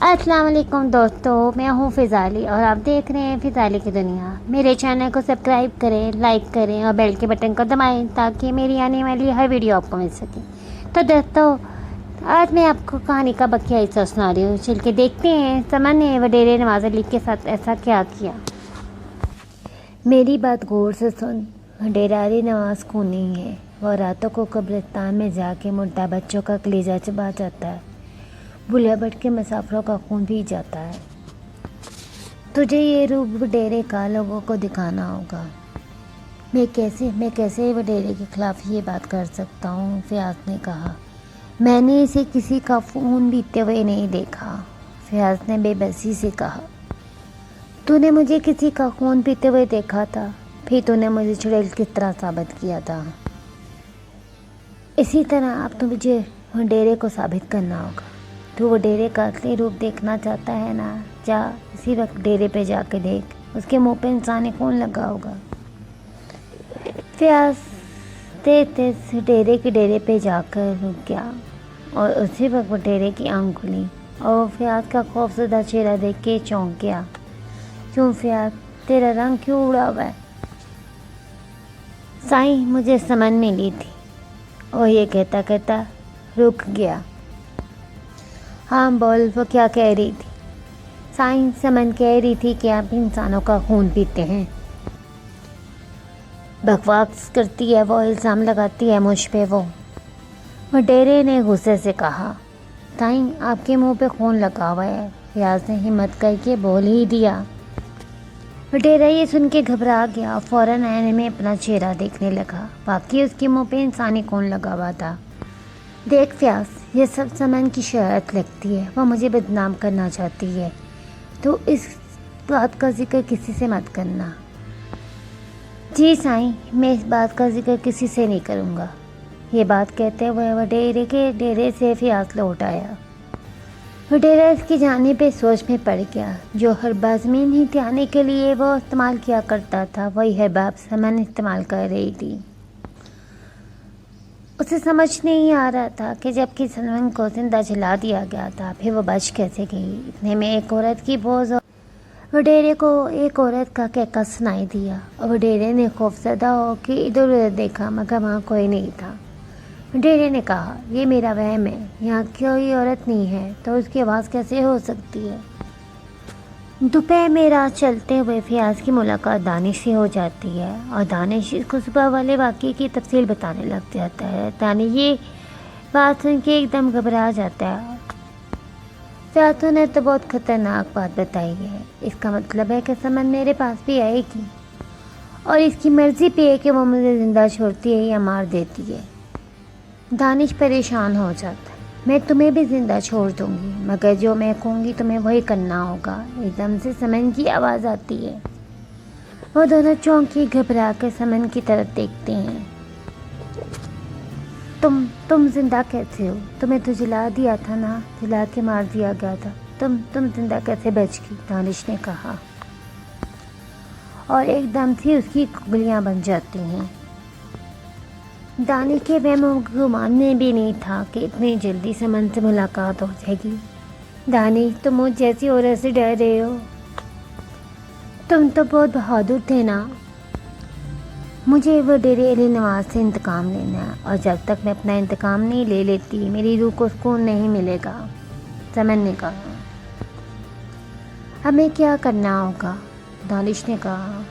السلام علیکم دوستو، میں ہوں فضالی اور آپ دیکھ رہے ہیں فضالی کی دنیا۔ میرے چینل کو سبسکرائب کریں، لائک کریں اور بیل کے بٹن کو دبائیں تاکہ میری آنے والی ہر ویڈیو آپ کو مل سکے۔ تو دوستو، آج میں آپ کو کہانی کا بقیہ حصہ سنا رہی ہوں۔ چل کے دیکھتے ہیں سمن نے وڈیرے نواز علی کے ساتھ ایسا کیا کیا۔ میری بات غور سے سن، وڈیرے علی نواز خونی ہے۔ وہ راتوں کو قبرستان میں جا کے مردہ بچوں کا کلیجہ چبا جاتا ہے، بلے بٹ کے مسافروں کا خون پی جاتا ہے۔ تجھے یہ روپ وڈیرے کا لوگوں کو دکھانا ہوگا۔ میں کیسے وڈیرے کے خلاف یہ بات کر سکتا ہوں؟ فیاض نے کہا۔ میں نے اسے کسی کا خون پیتے ہوئے نہیں دیکھا، فیاض نے بے بسی سے کہا۔ تو نے مجھے کسی کا خون پیتے ہوئے دیکھا تھا، پھر تو نے مجھے چڑیل کس طرح ثابت کیا تھا؟ اسی طرح اب تو مجھے وڈیرے کو ثابت کرنا ہوگا۔ تو وہ ڈیرے کا اصلی روپ دیکھنا چاہتا ہے نا؟ جا اسی وقت ڈیرے پہ جا کے دیکھ، اس کے منہ پہ انسانی خون لگا ہوگا۔ فیاض تیز ڈیرے پہ جا کر رک گیا اور اسی وقت وہ ڈیرے کی آنکھ کھلی اور فیاض کا خوفزدہ چہرہ دیکھ کے چونک گیا۔ کیوں فیاض، تیرا رنگ کیوں اڑا ہوا ہے؟ سائیں، مجھے سمن ملی تھی۔ اور یہ کہتا رک گیا۔ ہاں بول، وہ کیا کہہ رہی تھی؟ سائیں، سمن کہہ رہی تھی کہ آپ انسانوں کا خون پیتے ہیں۔ بکواس کرتی ہے وہ، الزام لگاتی ہے مجھ پہ وہ۔ وڈیرے نے غصے سے کہا۔ سائیں، آپ کے منہ پہ خون لگا ہوا ہے، فیاض نے ہمت کر کے بول ہی دیا۔ وڈیرا یہ سن کے گھبرا گیا، فوراً آئینے میں اپنا چہرہ دیکھنے لگا۔ واقعی اس کے منہ پہ انسانی خون لگا ہوا تھا۔ دیکھ فیاض، یہ سب سمن کی شرارت لگتی ہے، وہ مجھے بدنام کرنا چاہتی ہے، تو اس بات کا ذکر کسی سے مت کرنا۔ جی سائیں، میں اس بات کا ذکر کسی سے نہیں کروں گا۔ یہ بات کہتے ہوئے وڈیرے کے ڈیرے سے فیاض لوٹ آیا۔ وڈیرا اس کی جانب پہ سوچ میں پڑ گیا۔ جو ہربا زمین ہتھیانے کے لیے وہ استعمال کیا کرتا تھا، وہی ہرباب سمن استعمال کر رہی تھی۔ اسے سمجھ نہیں آ رہا تھا کہ جب کہ سمن کو زندہ جلا دیا گیا تھا، پھر وہ بچ کیسے گئی۔ اتنے میں ایک عورت کی بوز اور وڈیرے کو ایک عورت کا کہکا سنائی دیا اور وڈیرے نے خوفزدہ ہو کے ادھر ادھر دیکھا، مگر وہاں کوئی نہیں تھا۔ وڈیرے نے کہا، یہ میرا وہم ہے، یہاں کوئی عورت نہیں ہے تو اس کی آواز کیسے ہو سکتی ہے؟ دوپہر میں راہ چلتے ہوئے فیاض کی ملاقات دانش سے ہو جاتی ہے اور دانش اس کو صبح والے واقعے کی تفصیل بتانے لگ جاتا ہے۔ دانش یہ بات سن کے ایک دم گھبرا جاتا ہے۔ فیاض نے تو بہت خطرناک بات بتائی ہے، اس کا مطلب ہے کہ سمن میرے پاس بھی آئے گی اور اس کی مرضی پہ ہے کہ وہ مجھے زندہ چھوڑتی ہے یا مار دیتی ہے۔ دانش پریشان ہو جاتا ہے۔ میں تمہیں بھی زندہ چھوڑ دوں گی، مگر جو میں کہوں گی تمہیں وہی کرنا ہوگا۔ ایک دم سے سمن کی آواز آتی ہے۔ وہ دونوں چونکی گھبرا کے سمن کی طرف دیکھتے ہیں۔ تم زندہ کیسے ہو؟ تمہیں تو جلا دیا تھا نا، جلا کے مار دیا گیا تھا، تم زندہ کیسے بچ گئی؟ دانش نے کہا اور ایک دم سے اس کی انگلیاں بن جاتی ہیں۔ دانش کے وہم و گمان میں بھی نہیں تھا کہ اتنی جلدی سمن سے ملاقات ہو جائے گی۔ دانش، تم مجھ جیسی عورت سے ڈر رہے ہو؟ تم تو بہت بہادر تھے نا۔ مجھے وڈیرے علی نواز سے انتقام لینا ہے اور جب تک میں اپنا انتقام نہیں لے لیتی میری روح کو سکون نہیں ملے گا، سمن نے کہا۔ ہمیں کیا کرنا ہوگا؟ دانش نے کہا۔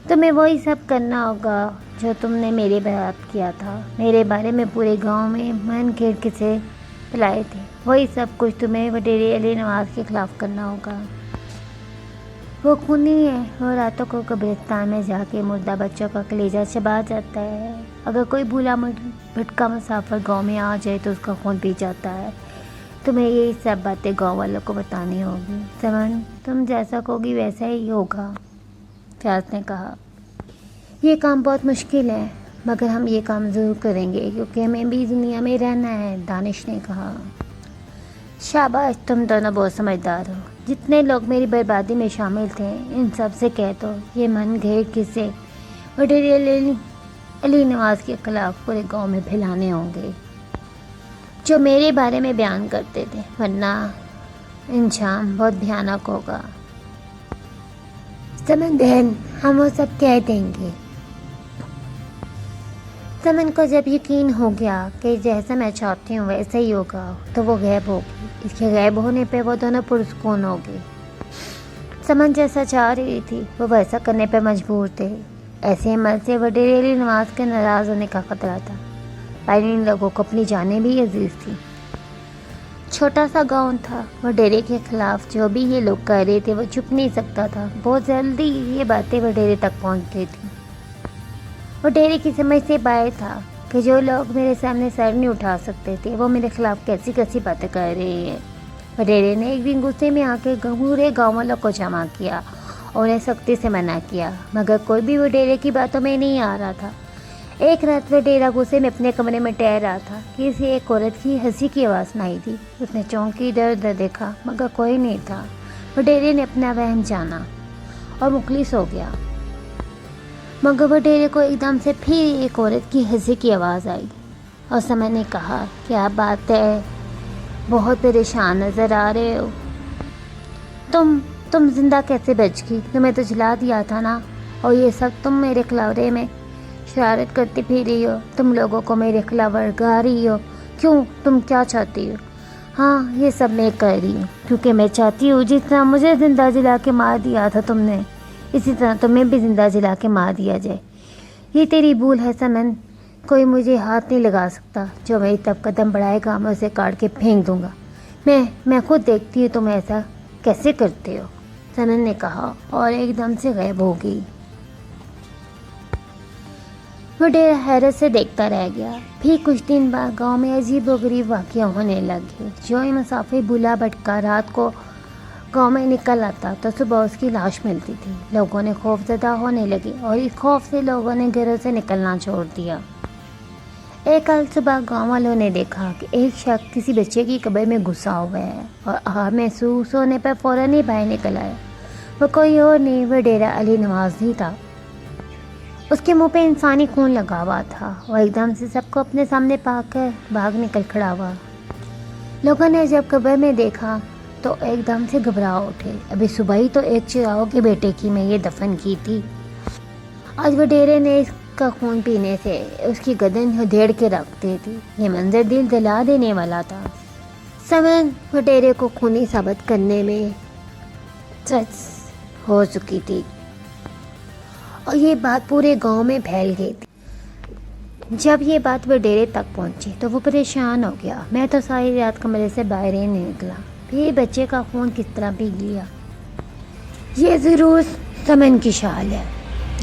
تمہیں وہی سب کرنا ہوگا جو تم نے میرے بات کیا تھا، میرے بارے میں پورے گاؤں میں من گھڑ کسے پھیلائے تھے، وہی سب کچھ تمہیں وڈیرے علی نواز کے خلاف کرنا ہوگا۔ وہ خونی ہے، وہ راتوں کو قبرستان میں جا کے مردہ بچوں کا کلیجہ چبا جاتا ہے۔ اگر کوئی بھولا بھٹکا مسافر گاؤں میں آ جائے تو اس کا خون پی جاتا ہے۔ تمہیں یہی سب باتیں گاؤں والوں کو بتانی ہوگی۔ سمن، تم جیسا کہوگی ویسا ہی ہوگا، فیاض نے کہا۔ یہ کام بہت مشکل ہے، مگر ہم یہ کام ضرور کریں گے کیونکہ ہمیں بھی دنیا میں رہنا ہے، دانش نے کہا۔ شاباش، تم دونوں بہت سمجھدار ہو۔ جتنے لوگ میری بربادی میں شامل تھے ان سب سے کہہ دو یہ من گھیر قصے وڈیرے علی نواز کے خلاف پورے گاؤں میں پھیلانے ہوں گے۔ جو میرے بارے میں بیان کرتے تھے، ورنہ انجام بہت بھیانک ہوگا۔ سمن بہن، ہم وہ سب کہہ دیں گے۔ سمن کو جب یقین ہو گیا کہ جیسا میں چاہتی ہوں ویسا ہی ہوگا تو وہ غائب ہوگی۔ اس کے غائب ہونے پہ وہ دونوں پرسکون ہو گئے۔ سمن جیسا چاہ رہی تھی وہ ویسا کرنے پہ مجبور تھے۔ ایسے عمل سے وڈیرے علی نواز کے ناراض ہونے کا خطرہ تھا، پر ان لوگوں کو اپنی جانیں بھی عزیز تھی۔ چھوٹا سا گاؤں تھا، وڈیرے کے خلاف جو بھی یہ لوگ کہہ رہے تھے وہ چھپ نہیں سکتا تھا۔ بہت جلدی یہ باتیں وڈیرے تک پہنچ گئی تھیں۔ وڈیرے کی سمجھ سے باہر تھا کہ جو لوگ میرے سامنے سر نہیں اٹھا سکتے تھے وہ میرے خلاف کیسی کیسی باتیں کر رہے ہیں۔ وڈیرے نے ایک دن غصے میں آ کے پورے گاؤں والوں کو جمع کیا اور انہیں سختی سے منع کیا، مگر کوئی بھی وڈیرے کی باتوں میں نہیں آ رہا تھا۔ ایک رات وڈیرا غصے میں اپنے کمرے میں ٹہل رہا تھا کہ اسے ایک عورت کی ہنسی کی آواز سنائی دی۔ اس نے چونکی ادھر ادھر دیکھا مگر کوئی نہیں تھا۔ وڈیرے نے اپنا وہم جانا اور مخلص ہو گیا، مگر وڈیرے کو ایک دم سے پھر ایک عورت کی ہنسی کی آواز آئی اور سمن نے کہا، کیا بات ہے، بہت پریشان نظر آ رہے ہو۔ تم زندہ کیسے بچ گئی؟ تمہیں تو جلا دیا تھا نا، اور یہ سب تم میرے خلاورے میں شرارت کرتی پھر رہی ہو، تم لوگوں کو میرے خلاف ورگا رہی ہو، کیوں؟ تم کیا چاہتی ہو؟ ہاں، یہ سب میں کر رہی ہوں کیونکہ میں چاہتی ہوں جس طرح مجھے زندہ جلا کے مار دیا تھا تم نے، اسی طرح تمہیں بھی زندہ جلا کے مار دیا جائے۔ یہ تیری بھول ہے سمن، کوئی مجھے ہاتھ نہیں لگا سکتا، جو میری طرف قدم بڑھائے گا میں اسے کاٹ کے پھینک دوں گا۔ میں خود دیکھتی ہوں تم ایسا کیسے کرتے ہو، سمن نے کہا اور ایک دم سے غائب ہو گئی۔ وڈیرا حیرت سے دیکھتا رہ گیا۔ پھر کچھ دن بعد گاؤں میں عجیب و غریب واقعہ ہونے لگے۔ جو ہی مسافر بھولا بھٹکا رات کو گاؤں میں نکل آتا تو صبح اس کی لاش ملتی تھی۔ لوگوں نے خوف زدہ ہونے لگے اور اس خوف سے لوگوں نے گھروں سے نکلنا چھوڑ دیا۔ ایک کل صبح گاؤں والوں نے دیکھا کہ ایک شخص کسی بچے کی قبر میں گھسا ہوا ہے اور آہ محسوس ہونے پر فوراً ہی باہر نکل آیا۔ وہ کوئی اور نہیں، وڈیرا علی نواز ہی تھا۔ اس کے منہ پہ انسانی خون لگا ہوا تھا۔ وہ ایک دم سے سب کو اپنے سامنے پا کر بھاگ نکل کھڑا ہوا۔ لوگوں نے جب قبر میں دیکھا تو ایک دم سے گھبرا اٹھے۔ ابھی صبح ہی تو ایک چراغ کے بیٹے کی میں یہ دفن کی تھی، آج وڈیرے نے اس کا خون پینے سے اس کی گردن ادھیڑ کے رکھ دی تھی۔ یہ منظر دل دلا دینے والا تھا۔ سمن وڈیرے کو خونی ثابت کرنے میں سچ ہو چکی تھی اور یہ بات پورے گاؤں میں پھیل گئی تھی۔ جب یہ بات وڈیرے تک پہنچی تو وہ پریشان ہو گیا۔ میں تو ساری رات کمرے سے باہر ہی نہیں نکلا، پھر بچے کا خون کس طرح پی لیا۔ یہ ضرور سمن کی چال ہے،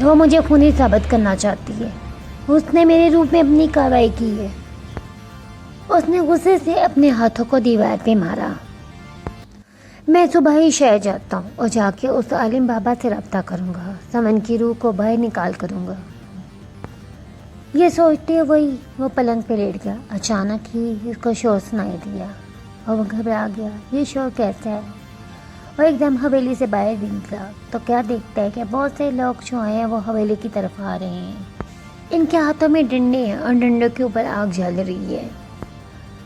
وہ مجھے خونی ثابت کرنا چاہتی ہے۔ اس نے میرے روپ میں اپنی کارروائی کی ہے۔ اس نے غصے سے اپنے ہاتھوں کو دیوار پہ مارا۔ میں صبح ہی شہر جاتا ہوں اور جا کے اس عالم بابا سے رابطہ کروں گا، سمن کی روح کو باہر نکال کروں گا۔ یہ سوچتے ہوئے وہ پلنگ پہ لیٹ گیا۔ اچانک ہی اس کو شور سنائی دیا اور وہ گھبرا گیا۔ یہ شور کیسا ہے؟ وہ ایک دم حویلی سے باہر بھی نکلا تو کیا دیکھتا ہے کہ بہت سے لوگ جو ہیں وہ حویلی کی طرف آ رہے ہیں۔ ان کے ہاتھوں میں ڈنڈے ہیں اور ڈنڈوں کے اوپر آگ جل رہی ہے۔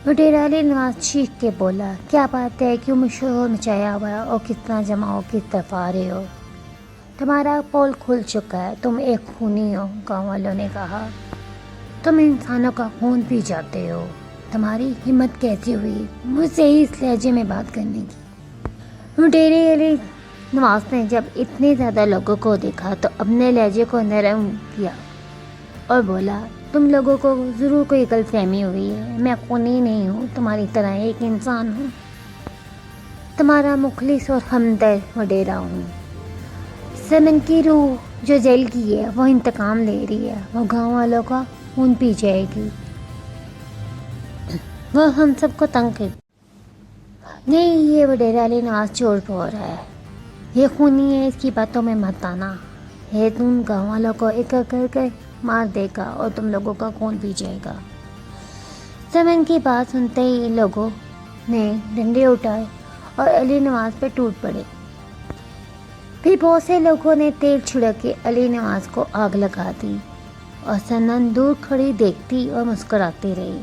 وڈیرا علی نواز چیخ کے بولا، کیا بات ہے، کیوں شور مچایا ہوا ہے اور کس طرح جمع ہو کس طرف آ رہے ہو؟ تمہارا پول کھل چکا ہے، تم ایک خونی ہو، گاؤں والوں نے کہا۔ تم انسانوں کا خون پی جاتے ہو، تمہاری ہمت کیسی ہوئی مجھ سے ہی اس لہجے میں بات کرنے کی؟ وڈیرا علی نواز نے جب اتنے زیادہ لوگوں کو دیکھا تو اپنے لہجے کو نرم کیا اور بولا، تم لوگوں کو ضرور کوئی غلط فہمی ہوئی ہے، میں خونی نہیں ہوں، تمہاری طرح ایک انسان ہوں، تمہارا مخلص اور ہمدرد وڈیرا ہوں۔ سمن کی روح جو جل کی ہے وہ انتقام لے رہی ہے، وہ گاؤں والوں کا خون پی جائے گی، وہ ہم سب کو تنگ کر نہیں۔ یہ وڈیرا علی نواز چور بول رہا ہے، یہ خونی ہے، اس کی باتوں میں مت آنا، یہ تم گاؤں والوں کو ایک کر کر مار دے گا اور تم لوگوں کا خون پی جائے گا۔ سمن کی بات سنتے ہی لوگوں نے ڈنڈے اٹھائے اور علی نواز پہ ٹوٹ پڑے۔ پھر بہت سے لوگوں نے تیل چھڑک کے علی نواز کو آگ لگا دی اور سمن دور کھڑی دیکھتی اور مسکراتی رہی۔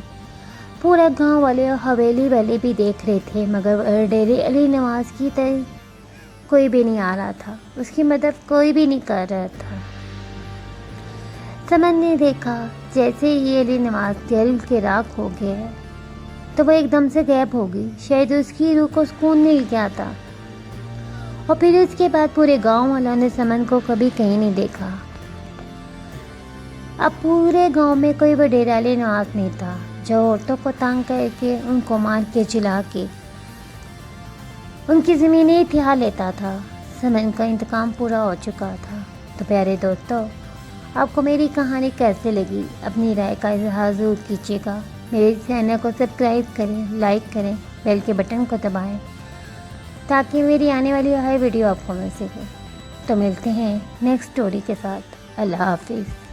پورا گاؤں والے اور حویلی والے بھی دیکھ رہے تھے، مگر ڈیرے علی نواز کی طرف کوئی بھی نہیں آ رہا تھا، اس کی مدد کوئی بھی نہیں کر رہا تھا۔ سمن نے دیکھا جیسے ہی علی نواز جل کے راکھ ہو گیا ہے تو وہ ایک دم سے غائب ہو گئی، شاید اس کی روح کو سکون مل گیا تھا۔ اور پھر اس کے بعد پورے گاؤں والوں نے سمن کو کبھی کہیں نہیں دیکھا۔ اب پورے گاؤں میں کوئی وڈیرہ علی نواز نہیں تھا جو عورتوں کو تنگ کر کے ان کو مار کے جلا کے ان کی زمینیں اٹھا لیتا تھا۔ سمن کا انتقام پورا ہو چکا تھا۔ تو پیارے دوستو، آپ کو میری کہانی کیسے لگی؟ اپنی رائے کا اظہار ضرور کیجیے گا۔ میرے چینل کو سبسکرائب کریں، لائک کریں، بیل کے بٹن کو دبائیں تاکہ میری آنے والی ہر ویڈیو آپ کو مل سکے۔ تو ملتے ہیں نیکسٹ سٹوری کے ساتھ۔ اللہ حافظ۔